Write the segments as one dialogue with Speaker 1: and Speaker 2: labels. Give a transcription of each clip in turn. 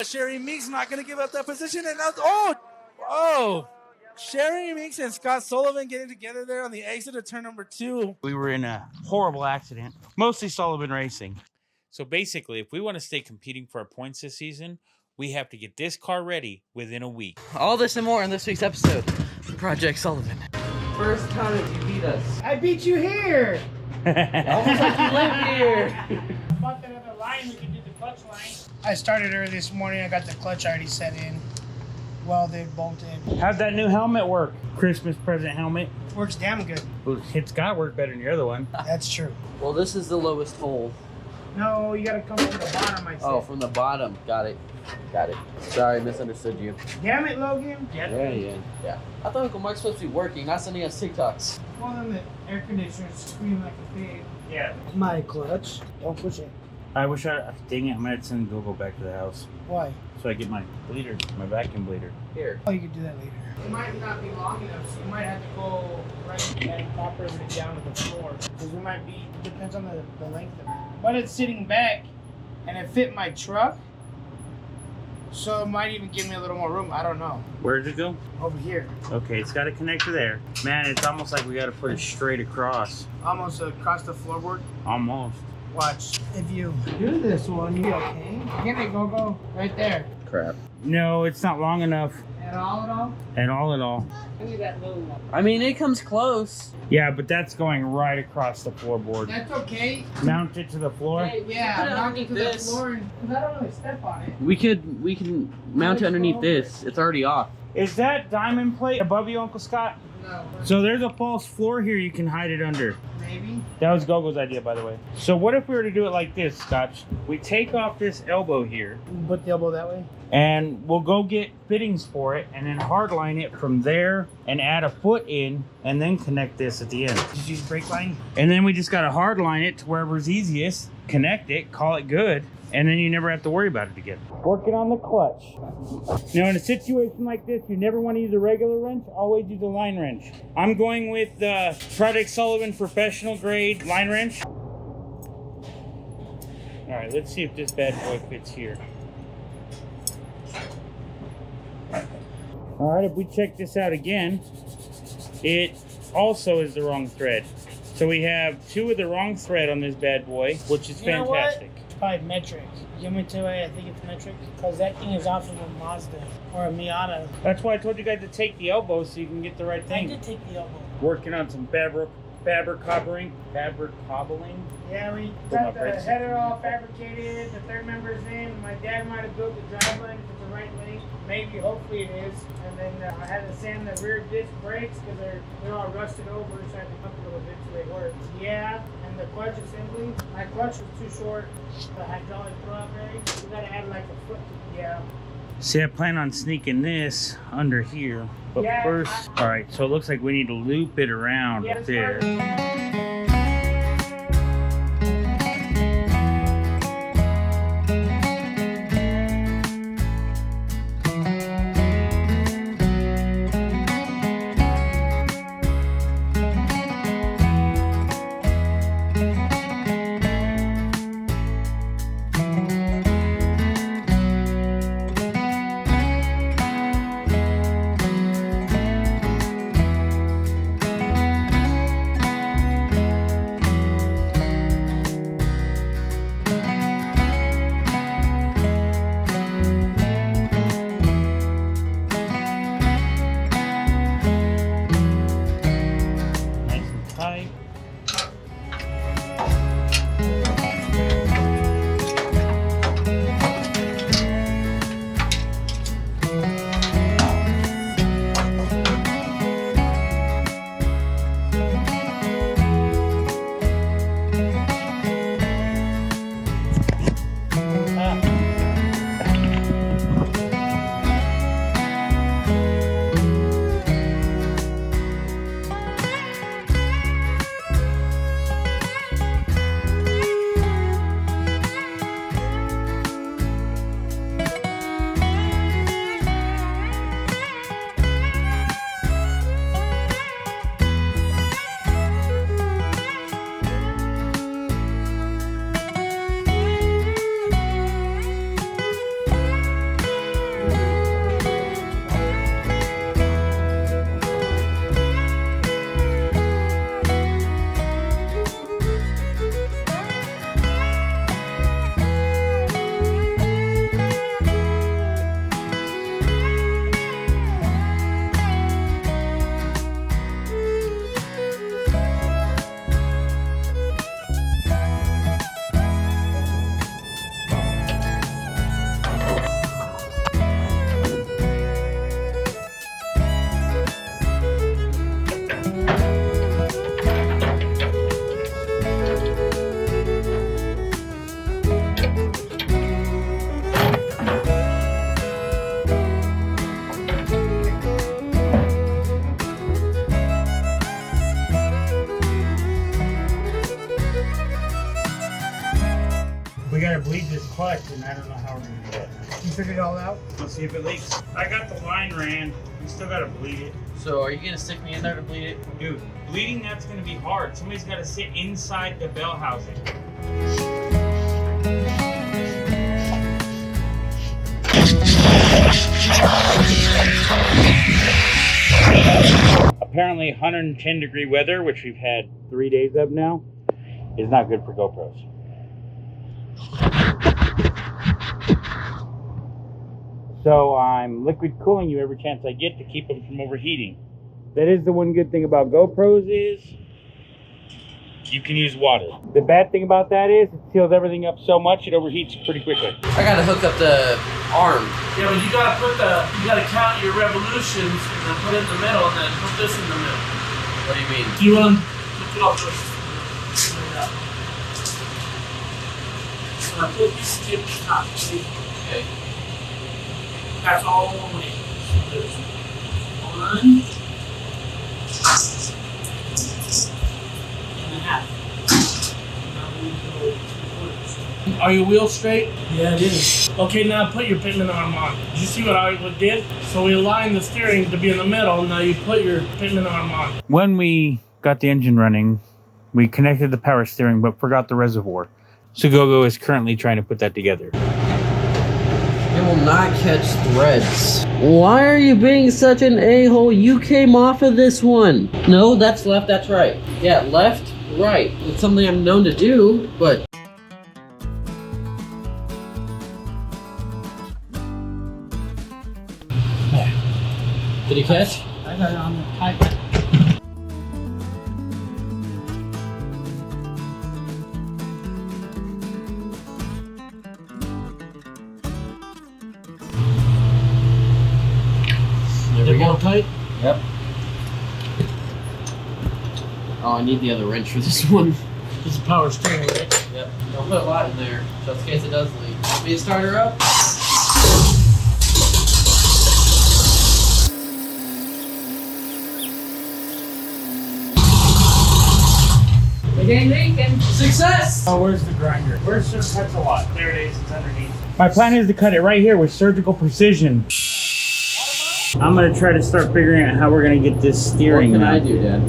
Speaker 1: Sherry Meeks not going to give up that position. And now, Sherry Meeks and Scott Sullivan getting together there on the exit of turn number 2.
Speaker 2: We were in a horrible accident, mostly Sullivan racing. So basically, if we want to stay competing for our points this season, we have to get this car ready within a week.
Speaker 3: All this and more in this week's episode of Project Sullivan. First time you beat us.
Speaker 4: I beat you here.
Speaker 3: Almost like you live here.
Speaker 4: About that other line, we can do the clutch line. I started early this morning. I got the clutch already set in, welded, bolted.
Speaker 2: How'd that new helmet work? Christmas present helmet.
Speaker 4: Works damn good.
Speaker 2: It's got to work better than the other one.
Speaker 4: That's true.
Speaker 3: Well, this is the lowest hole.
Speaker 4: No, you gotta come from the bottom, I said.
Speaker 3: Oh, from the bottom. Got it. Got it. Sorry, misunderstood you.
Speaker 4: Damn it, Logan.
Speaker 3: Yeah. I thought Uncle Mark's supposed to be working, not sending us TikToks.
Speaker 4: Well, then the air conditioner screaming like a pig.
Speaker 2: Yeah.
Speaker 4: My clutch. Don't push it.
Speaker 2: I wish dang it, I might send Gogo back to the house.
Speaker 4: Why?
Speaker 2: So I get my bleeder, my vacuum bleeder.
Speaker 3: Here.
Speaker 4: Oh, you can do that later. It might not be long enough, so you might have to go right and pop it down to the floor. Because we might be, depends on the length of it. But it's sitting back, and it fit my truck, so it might even give me a little more room. I don't know.
Speaker 2: Where'd it go?
Speaker 4: Over here.
Speaker 2: Okay, it's got to connect to there. Man, it's almost like we got to put it straight across.
Speaker 4: Almost across the floorboard.
Speaker 2: Almost.
Speaker 4: Watch. If you do this one, you okay? Can it go right there?
Speaker 3: Crap.
Speaker 2: No, it's not long enough.
Speaker 4: At all?
Speaker 2: At all.
Speaker 4: Look at that little one.
Speaker 3: I mean, it comes close.
Speaker 2: Yeah, but that's going right across the floorboard.
Speaker 4: That's okay.
Speaker 2: Mount it to the floor.
Speaker 3: Hey,
Speaker 4: Yeah,
Speaker 3: put it
Speaker 4: knock it
Speaker 3: underneath
Speaker 4: to
Speaker 3: this.
Speaker 4: the floor. Because I don't really step on it.
Speaker 3: We can mount it underneath this. It's already off.
Speaker 2: Is that diamond plate above you, Uncle Scott?
Speaker 4: No.
Speaker 2: So there's a false floor here you can hide it under.
Speaker 4: Maybe.
Speaker 2: That was Gogo's idea, by the way. So what if we were to do it like this, Scotch? We take off this elbow here,
Speaker 4: Put the elbow that way.
Speaker 2: and we'll go get fittings for it, and then hardline it from there, and add a foot in, and then connect this at the end.
Speaker 4: Just use brake line.
Speaker 2: And then we just gotta hardline it to wherever's easiest, connect it, call it good, and then you never have to worry about it again. Working on the clutch. Now in a situation like this, you never want to use a regular wrench, always use a line wrench. I'm going with the Project Sullivan professional grade line wrench. All right, let's see if this bad boy fits here. All right, if we check this out again, it also is the wrong thread. So we have 2 of the wrong thread on this bad boy, which is
Speaker 4: You know what?
Speaker 2: fantastic.
Speaker 4: Probably metric. You want me to? I think it's metric. Because that thing is off of a Mazda or a Miata.
Speaker 2: That's why I told you guys to take the elbow so you can get the right
Speaker 4: I
Speaker 2: thing.
Speaker 4: did take the elbow.
Speaker 2: Working on some fabric cobbling.
Speaker 4: Yeah, we
Speaker 2: Put my
Speaker 4: got the
Speaker 2: brakes
Speaker 4: header all fabricated. The third member's in. My dad might have built the drive lane if it's the right length. Maybe, hopefully it is. And then I had to sand the rear disc brakes because they're all rusted over, so I had to pump a little bit so they work. Yeah, and the clutch assembly. My clutch was too short. The hydraulic throw-up area. We gotta add like a foot. Yeah.
Speaker 2: See, I plan on sneaking this under here. But
Speaker 4: Yeah,
Speaker 2: first, all right, so it looks like we need to loop it around
Speaker 4: Yeah,
Speaker 2: there.
Speaker 4: figured it all out.
Speaker 2: Let's see if it leaks. I got the line ran. We still gotta bleed it.
Speaker 3: So are you gonna stick me in there to bleed it?
Speaker 2: Dude, bleeding that's gonna be hard. Somebody's gotta sit inside the bell housing. Apparently 110-degree weather, which we've had 3 days of now, is not good for GoPros. So I'm liquid cooling you every chance I get to keep them from overheating. That is the one good thing about GoPros is you can use water. The bad thing about that is it seals everything up so much it overheats pretty quickly.
Speaker 3: I gotta hook up the arm.
Speaker 1: Yeah, but you gotta count your revolutions and then put it in the middle and then put this in the middle.
Speaker 3: What do you mean?
Speaker 1: You want to lift it off first. Put this tip top, see?
Speaker 3: Okay.
Speaker 1: That's all one way. So there's one and a half. Are your wheels straight? Yeah, it is. Okay, now put your pitman arm on. Did you see what I did? So we aligned the steering to be in the middle. Now you put your pitman arm on.
Speaker 2: When we got the engine running, we connected the power steering but forgot the reservoir. So Gogo is currently trying to put that together.
Speaker 3: It will not catch threads. Why are you being such an a-hole? You came off of this one. No, that's left, that's right. Yeah, left, right. It's something I'm known to do, but... Did he catch?
Speaker 4: I got it on the tight.
Speaker 3: There we go.
Speaker 1: Tight?
Speaker 3: Yep. Oh, I need the other wrench for this one.
Speaker 1: This is power steering, right?
Speaker 3: Yep. Don't put a lot in there, just in case it does leak. Want me to start her up?
Speaker 4: It ain't leaking.
Speaker 3: Success!
Speaker 2: Oh, where's the grinder? Where's the petrol lot? There it is, it's underneath. My plan is to cut it right here with surgical precision. I'm gonna try to start figuring out how we're gonna get this steering.
Speaker 3: What can I do, Dad?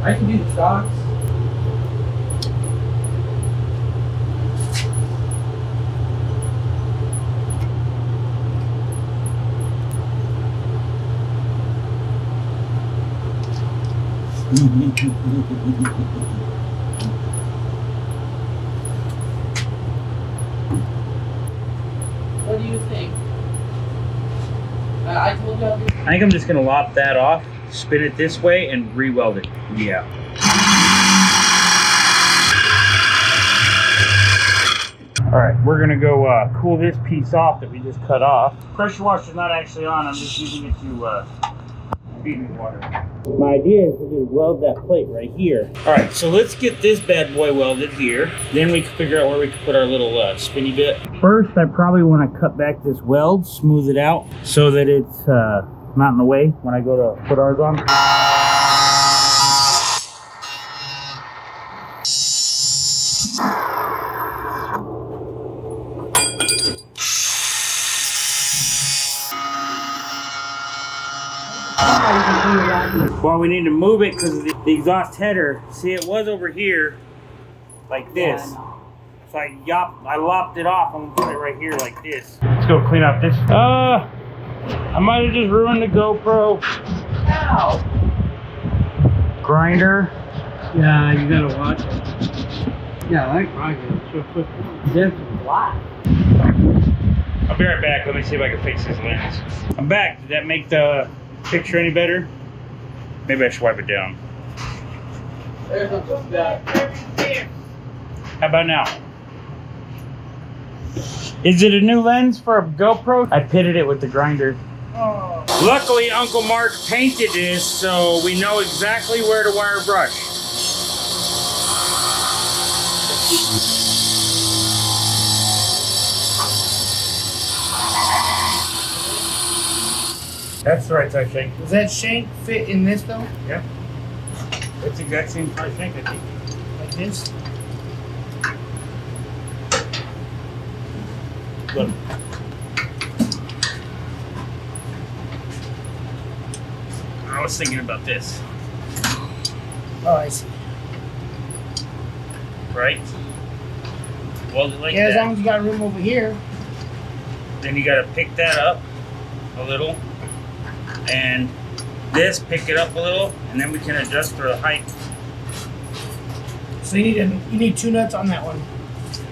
Speaker 1: I can do the shocks.
Speaker 3: What do you think? I told you I'd do.
Speaker 2: I think I'm just gonna lop that off, spin it this way, and re-weld it. Yeah. All right, we're gonna go cool this piece off that we just cut off. Pressure washer's not actually on. I'm just using it to feed me water. My idea is to weld that plate right here. All right, so let's get this bad boy welded here. Then we can figure out where we can put our little spinny bit. First, I probably want to cut back this weld, smooth it out, so that it's not in the way when I go to put ours on. Well, we need to move it because the exhaust header, see, it was over here like this. So I lopped it off. I'm gonna put it right here like this. Let's go clean up this. I might have just ruined the GoPro. Ow! Grinder.
Speaker 4: Yeah, you gotta watch it. Yeah, I like grinder. It's real quick. This is black.
Speaker 2: I'll be right back. Let me see if I can fix this lens. I'm back. Did that make the picture any better? Maybe I should wipe it down.
Speaker 3: There's a flip back.
Speaker 2: How about now? Is it a new lens for a GoPro? I pitted it with the grinder.
Speaker 4: Oh.
Speaker 2: Luckily, Uncle Mark painted this, so we know exactly where to wire brush. That's the right size shank.
Speaker 4: Does that shank fit in this though?
Speaker 2: Yeah. It's the exact same size shank, I think.
Speaker 4: Like this?
Speaker 2: Look. I was thinking about this.
Speaker 4: Oh, I see.
Speaker 2: Right? Weld it like
Speaker 4: Yeah,
Speaker 2: that.
Speaker 4: as long as you got room over here.
Speaker 2: Then you gotta pick that up a little. And this, pick it up a little, and then we can adjust for the height.
Speaker 4: So you need 2 nuts on that one.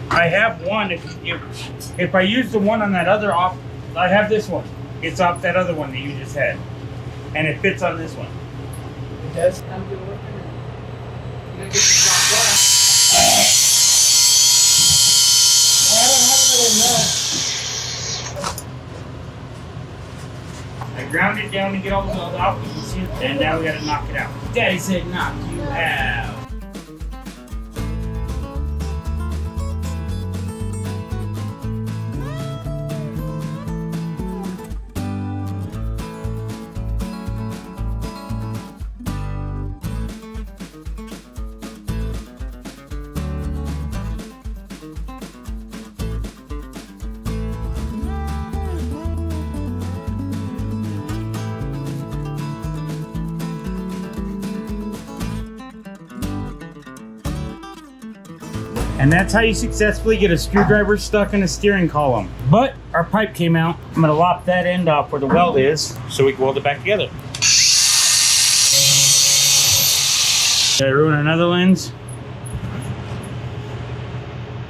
Speaker 2: I have one. If I use the one on that other off, I have this one. It's off that other one that you just had, and it fits on this one.
Speaker 4: It does. I don't have another nut.
Speaker 2: I ground it down to get all the weld out, you can see it, and now we gotta knock it out. Daddy said knock you out. And that's how you successfully get a screwdriver stuck in a steering column. But our pipe came out. I'm gonna lop that end off where the weld is so we can weld it back together. Did I ruin another lens?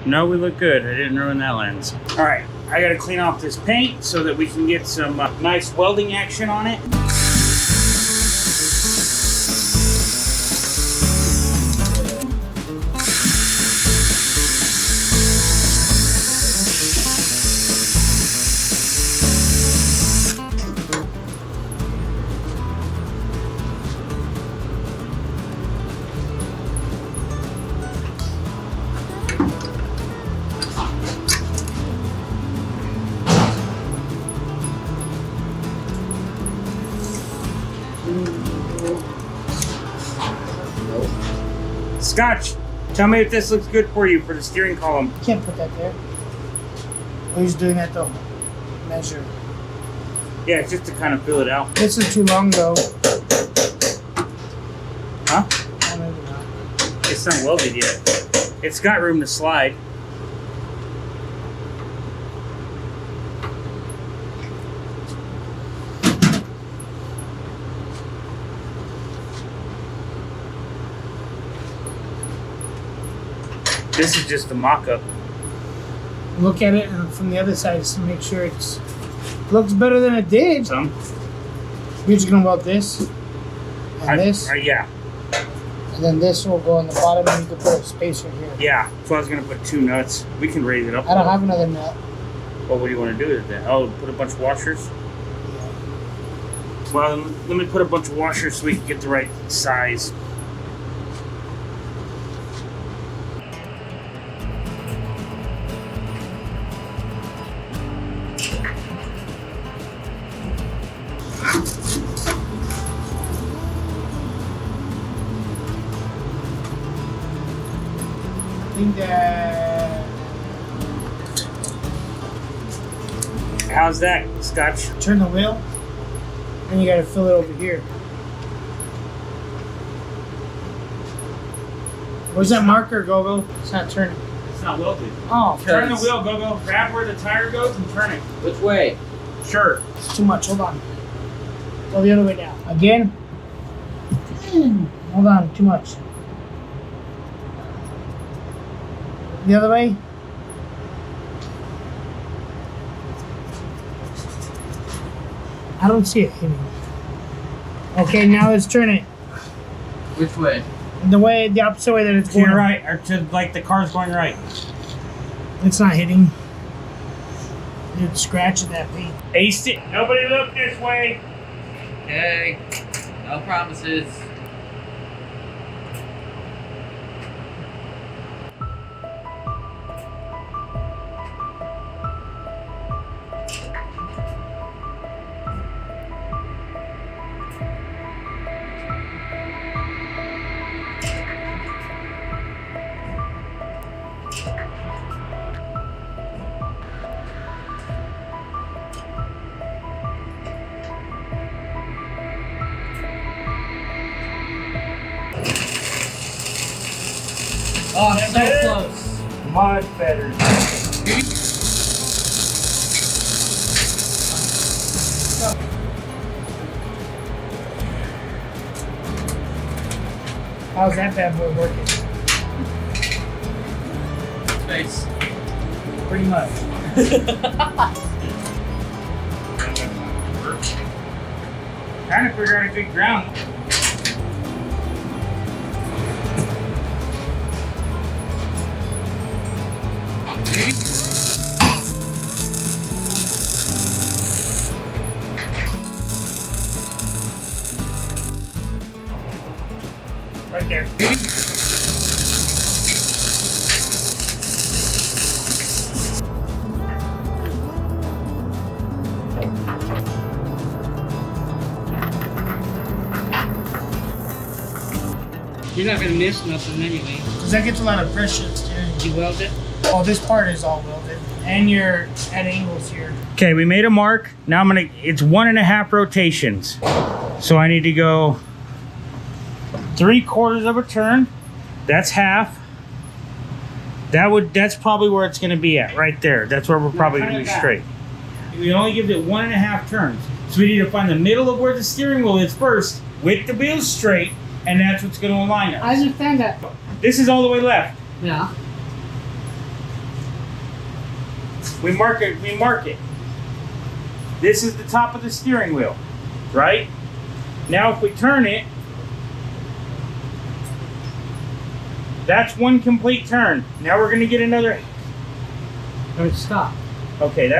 Speaker 2: No, we look good. I didn't ruin that lens. All right, I gotta clean off this paint so that we can get some nice welding action on it. Scotch, tell me if this looks good for you for the steering column.
Speaker 4: Can't put that there. Oh, he's doing that to measure.
Speaker 2: Yeah, it's just to kind of fill it out.
Speaker 4: This is too long though.
Speaker 2: Huh?
Speaker 4: Oh, maybe not.
Speaker 2: It's not welded yet. It's got room to slide. This is just a mock-up.
Speaker 4: Look at it from the other side just to make sure it's looks better than it did.
Speaker 2: Some.
Speaker 4: You're just gonna weld this and this,
Speaker 2: yeah.
Speaker 4: and then this will go on the bottom, and you can put a spacer here.
Speaker 2: Yeah, so I was gonna put 2 nuts. We can raise it up.
Speaker 4: I don't have another nut.
Speaker 2: Well, what do you want to do with that? Oh, put a bunch of washers? Well, let me put a bunch of washers so we can get the right size.
Speaker 4: I think that.
Speaker 2: How's that, Scotch?
Speaker 4: Turn the wheel, and you gotta fill it over here. Where's that marker, Go-Go? It's not turning.
Speaker 2: It's not welded.
Speaker 4: Oh,
Speaker 2: Turn the wheel, go. Grab where the tire goes and turn it.
Speaker 3: Which way?
Speaker 2: Sure.
Speaker 4: it's too much. Hold on. Go the other way now. Again. Hold on, too much. The other way. I don't see it hitting. Okay, now let's turn it.
Speaker 3: Which way?
Speaker 4: The opposite way that it's
Speaker 2: To
Speaker 4: going.
Speaker 2: your right, or to like the car's going right.
Speaker 4: It's not hitting. It's scratching that paint.
Speaker 2: Aced it. Nobody look this way.
Speaker 3: Hey, no promises. Oh, so close.
Speaker 2: Much better.
Speaker 4: How's that bad boy working?
Speaker 3: Nice.
Speaker 4: Pretty much.
Speaker 2: Trying to figure out a good ground.
Speaker 4: Right there.
Speaker 3: You're not gonna miss nothing anyway.
Speaker 4: Because that gets a lot of pressure at steering.
Speaker 3: Did you weld it?
Speaker 4: Oh, this part is all welded. And you're at angles here.
Speaker 2: Okay, we made a mark. Now it's 1.5 rotations. So I need to go 3/4 of a turn. That's half. That's probably where it's gonna be at, right there. That's where we're probably gonna be straight. We only give it 1.5 turns. So we need to find the middle of where the steering wheel is first, with the wheels straight, and that's what's gonna align us.
Speaker 4: I understand that.
Speaker 2: This is all the way left.
Speaker 3: Yeah.
Speaker 2: We mark it. This is the top of the steering wheel, right? Now if we turn it, that's one complete turn. Now we're gonna get another.
Speaker 3: Or stop.
Speaker 2: Okay,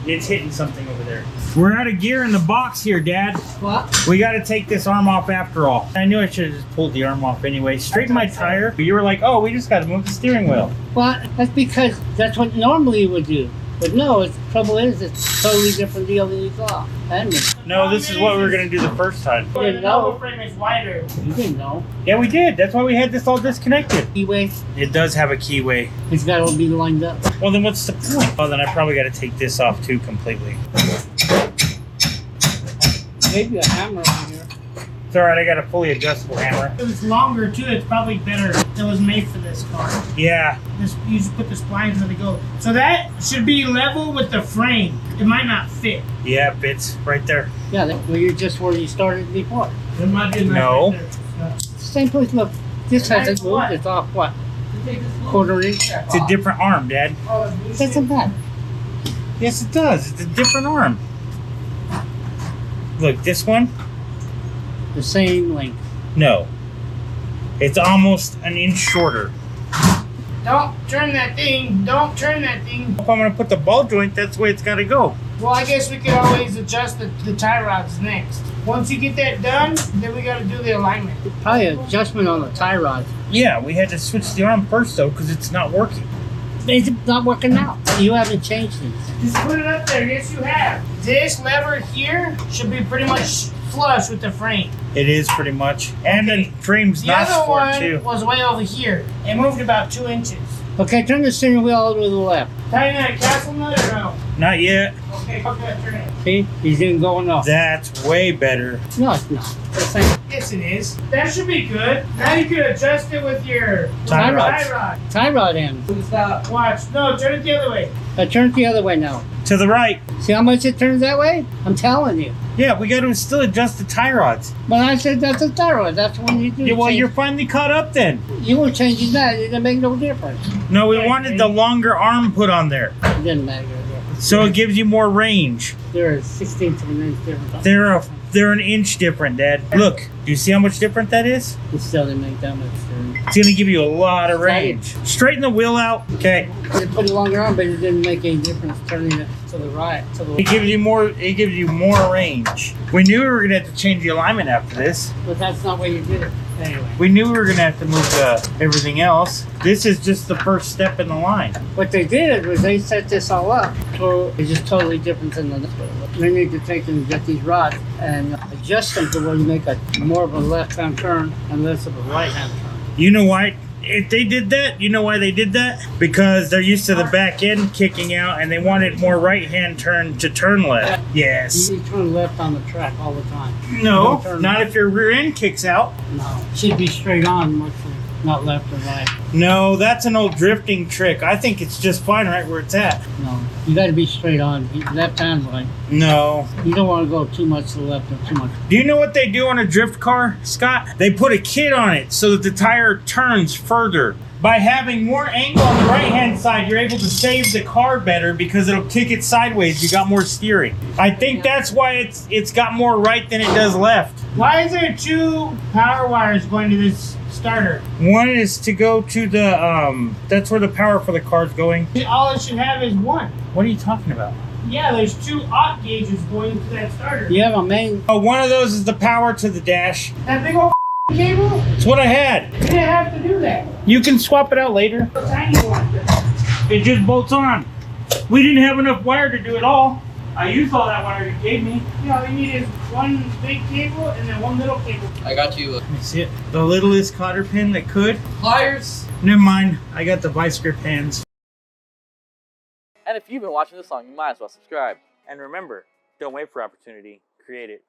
Speaker 2: it's hitting something over there. We're out of gear in the box here, Dad.
Speaker 3: What?
Speaker 2: We gotta take this arm off after all. I knew I should have just pulled the arm off anyway. Straighten my tire. You were like, oh, we just gotta move the steering wheel.
Speaker 5: Well, that's because that's what normally you would do. But no, the trouble is, it's a totally different deal than you thought.
Speaker 2: No, this is what we were gonna do the first time.
Speaker 4: The elbow frame is wider.
Speaker 5: You didn't know.
Speaker 2: Yeah, we did. That's why we had this all disconnected.
Speaker 5: Keyway,
Speaker 2: It does have a keyway.
Speaker 5: it's got to be lined up.
Speaker 2: Well, then what's the point? Well, then I probably gotta take this off too completely.
Speaker 5: Maybe a hammer on here.
Speaker 2: It's alright, I got a fully adjustable hammer.
Speaker 4: If it's longer too, it's probably better. It was made for this car.
Speaker 2: Yeah.
Speaker 4: You just put the splines where they go. So that should be level with the frame. It might not fit.
Speaker 2: Yeah, it fits right there.
Speaker 5: Yeah, well, you're just where you started before.
Speaker 4: It might be nice
Speaker 2: No.
Speaker 4: right there.
Speaker 5: Same place, look. This hasn't moved.
Speaker 4: What?
Speaker 5: It's off what? Quarter inch?
Speaker 2: It's a different arm, Dad.
Speaker 4: Oh, the blue
Speaker 5: Doesn't matter.
Speaker 2: Yes, it does. It's a different arm. Look, this one?
Speaker 5: The same length.
Speaker 2: No. It's almost an inch shorter.
Speaker 4: Don't turn that thing. Don't turn that thing.
Speaker 2: If I'm gonna put the ball joint, that's the way it's gotta go.
Speaker 4: Well, I guess we could always adjust the tie rods next. Once you get that done, then we got to do the alignment.
Speaker 5: Probably an adjustment on the tie rod.
Speaker 2: Yeah, we had to switch the arm first though, because it's not working.
Speaker 5: It's not working out. You haven't changed it.
Speaker 4: Just put it up there. Yes, you have. This lever here should be pretty much flush with the frame.
Speaker 2: It is pretty much. And the frame's
Speaker 4: The
Speaker 2: not
Speaker 4: other
Speaker 2: for it
Speaker 4: one
Speaker 2: too.
Speaker 4: was way over here. It moved about 2 inches.
Speaker 5: Okay, turn the steering wheel all the way to the left.
Speaker 4: Tighten that castle nut or no?
Speaker 2: Not yet.
Speaker 4: Okay, okay, turn it.
Speaker 5: See? He's even going off.
Speaker 2: That's way better.
Speaker 5: No, it's not. The same.
Speaker 4: Yes, it is. That should be good. Now you can adjust it with your
Speaker 2: Tie
Speaker 5: rods.
Speaker 4: tie rod.
Speaker 5: Tie rod end.
Speaker 4: Watch. No, turn it the other way.
Speaker 5: Turn it the other way now.
Speaker 2: To the right.
Speaker 5: See how much it turns that way? I'm telling you.
Speaker 2: Yeah, we got to still adjust the tie rods.
Speaker 5: But I said that's a tie rod. That's when you do.
Speaker 2: Yeah, well,
Speaker 5: change.
Speaker 2: you're finally caught up then.
Speaker 5: You were changing that. It didn't make no difference.
Speaker 2: No, we
Speaker 4: Okay,
Speaker 2: wanted the longer arm put on there.
Speaker 5: It didn't make no difference.
Speaker 2: So it gives you more range.
Speaker 5: They're a 16th of an inch difference.
Speaker 2: They're an inch different, Dad. Look, do you see how much different that is?
Speaker 5: It still didn't make that much difference.
Speaker 2: It's gonna give you a lot of range. Straighten the wheel out. Okay.
Speaker 5: They put a longer on, but it didn't make any difference turning it to the right. To the
Speaker 2: It gives you more. It gives you more range. We knew we were gonna have to change the alignment after this.
Speaker 5: But that's not where you did it. Anyway,
Speaker 2: We knew we were gonna have to move everything else. This is just the first step in the line.
Speaker 5: what they did was they set this all up. So it's just totally different than the. They need to take and get these rods and adjust them to where you make a more of a left-hand turn and less of a right-hand turn.
Speaker 2: You know why? If they did that, you know why they did that? Because they're used to the back end kicking out and they wanted more right-hand turn to turn left. Yes.
Speaker 5: You turn left on the track all the time.
Speaker 2: No,
Speaker 5: Don't turn
Speaker 2: not
Speaker 5: left.
Speaker 2: if your rear end kicks out.
Speaker 5: No, should be straight on. Much not left or right.
Speaker 2: No, that's an old drifting trick. I think it's just fine right where it's at.
Speaker 5: No, you got to be straight on, left and right.
Speaker 2: No.
Speaker 5: You don't want to go too much to the left or too much.
Speaker 2: Do you know what they do on a drift car, Scott? They put a kit on it so that the tire turns further. By having more angle on the right-hand side, you're able to save the car better because it'll kick it sideways. You got more steering. I think that's why it's got more right than it does left.
Speaker 4: Why is there 2 power wires going to this starter?
Speaker 2: One is to go to the, that's where the power for the car's going.
Speaker 4: All it should have is 1.
Speaker 2: What are you talking about?
Speaker 4: Yeah, there's 2 aught gauges going to that starter.
Speaker 5: You have a main.
Speaker 2: Oh, one of those is the power to the dash.
Speaker 4: That big old cable?
Speaker 2: That's what I had.
Speaker 4: You didn't have to do that.
Speaker 2: You can swap it out later.
Speaker 4: A tiny one.
Speaker 2: It just bolts on. We didn't have enough wire to do it all. I used all that wire you gave me.
Speaker 4: All you need is 1 big cable and then 1 little cable.
Speaker 3: I got you.
Speaker 2: Let me see it. The littlest cotter pin that could.
Speaker 3: Pliers.
Speaker 2: Never mind. I got the vice grip hands.
Speaker 6: And if you've been watching this long, you might as well subscribe.
Speaker 2: And remember, don't wait for opportunity. Create it.